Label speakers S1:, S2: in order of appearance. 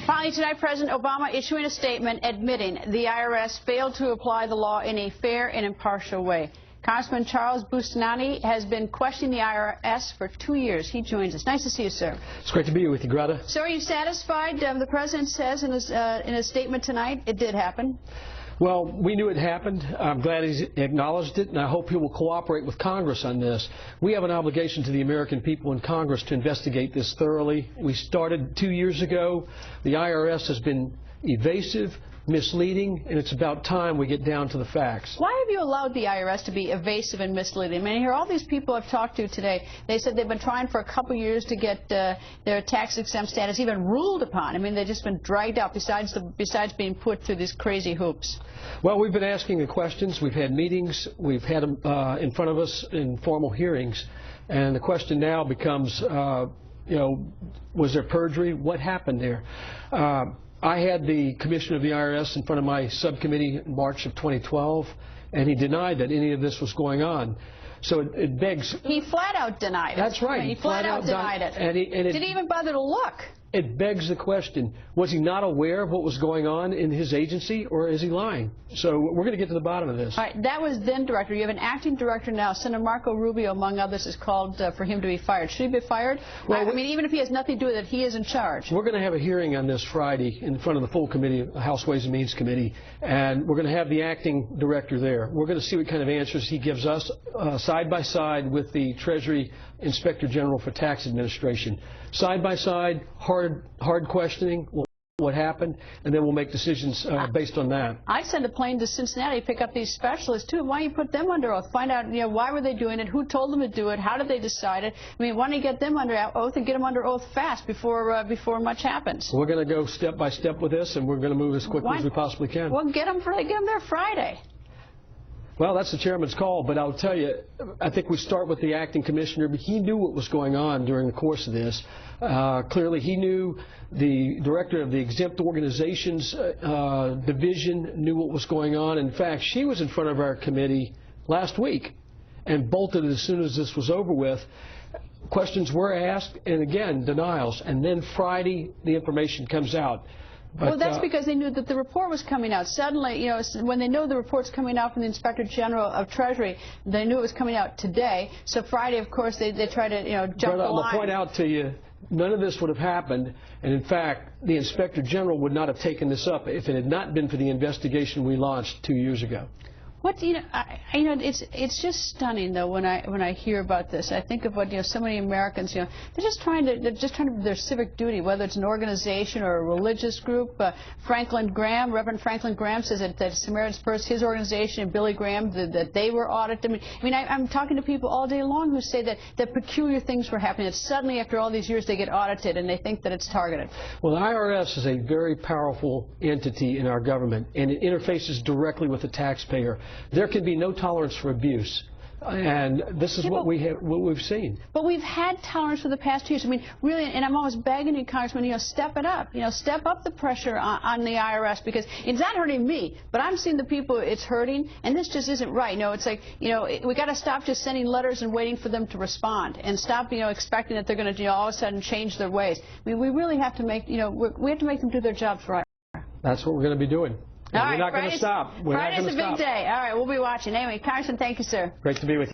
S1: Finally tonight, President Obama issuing a statement admitting the IRS failed to apply the law in a fair and impartial way. Congressman Charles Boustany has been questioning the IRS for 2 years. He joins us. Nice to see you, sir.
S2: It's great to be with you, Greta.
S1: So are you satisfied? The President says in his statement tonight it did happen.
S2: Well, we knew it happened. I'm glad he's acknowledged it, and I hope he will cooperate with Congress on this. We have an obligation to the American people in Congress to investigate this thoroughly. We started 2 years ago. The IRS has been evasive, misleading, and it's about time we get down to the facts.
S1: Why have you allowed the IRS to be evasive and misleading? I mean, here all these people I've talked to today, they said they've been trying for a couple years to get their tax-exempt status even ruled upon. I mean, they've just been dragged out besides being put through these crazy hoops.
S2: Well, we've been asking the questions. We've had meetings. We've had them in front of us in formal hearings. And the question now becomes, was there perjury? What happened there? I had the commissioner of the IRS in front of my subcommittee in March of 2012, and he denied that any of this was going on. So it begs...
S1: He flat out denied it.
S2: That's right.
S1: He flat out denied it.
S2: And
S1: didn't even bother to look.
S2: It begs the question, was he not aware of what was going on in his agency, or is he lying? So we're going to get to the bottom of this.
S1: All right, that was then director. You have an acting director now. Senator Marco Rubio, among others, has called for him to be fired. Should he be fired? Well, I mean, even if he has nothing to do with it, he is in charge.
S2: We're going to have a hearing on this Friday in front of the full committee, the House Ways and Means Committee, and we're going to have the acting director there. We're going to see what kind of answers he gives us side by side with the Treasury Inspector General for Tax Administration. Side by side, hard questioning, what happened, and then we'll make decisions based on that.
S1: I'd send a plane to Cincinnati to pick up these specialists, too. Why don't you put them under oath? Find out, why were they doing it? Who told them to do it? How did they decide it? I mean, why don't you get them under oath and get them under oath fast before much happens?
S2: We're going to go step by step with this, and we're going to move as quickly as we possibly can.
S1: Well, get them there Friday.
S2: Well, that's the chairman's call, but I'll tell you, I think we start with the acting commissioner. He knew what was going on during the course of this. Clearly, he knew the director of the exempt organizations division knew what was going on. In fact, she was in front of our committee last week and bolted as soon as this was over with. Questions were asked, and again, denials. And then Friday, the information comes out. But,
S1: well, that's because they knew that the report was coming out. Suddenly, when they know the report's coming out from the Inspector General of Treasury, they knew it was coming out today. So Friday, of course, they try to, jump the line.
S2: I'll point out to you, none of this would have happened, and in fact, the Inspector General would not have taken this up if it had not been for the investigation we launched 2 years ago.
S1: What it's just stunning though when I hear about this. I think of what so many Americans they're just trying to do their civic duty, whether it's an organization or a religious group. Reverend Franklin Graham says that Samaritan's Purse, his organization, and Billy Graham, that they were audited. I'm talking to people all day long who say that peculiar things were happening. That suddenly after all these years they get audited and they think that it's targeted.
S2: Well, the IRS is a very powerful entity in our government, and it interfaces directly with the taxpayer. There can be no tolerance for abuse, and this is what we've seen. But
S1: we've had tolerance for the past 2 years. I mean, really, and I'm always begging you, Congressman, step it up. Step up the pressure on the IRS, because it's not hurting me, but I'm seeing the people it's hurting, and this just isn't right. It's like, we got to stop just sending letters and waiting for them to respond, and stop, expecting that they're going to, all of a sudden change their ways. I mean, we really have to make, we have to make them do their jobs right.
S2: That's what we're going to be doing.
S1: All right,
S2: we're not going to stop.
S1: Friday's a big day. All right, we'll be watching. Anyway, Congressman, thank you, sir.
S2: Great to be with you.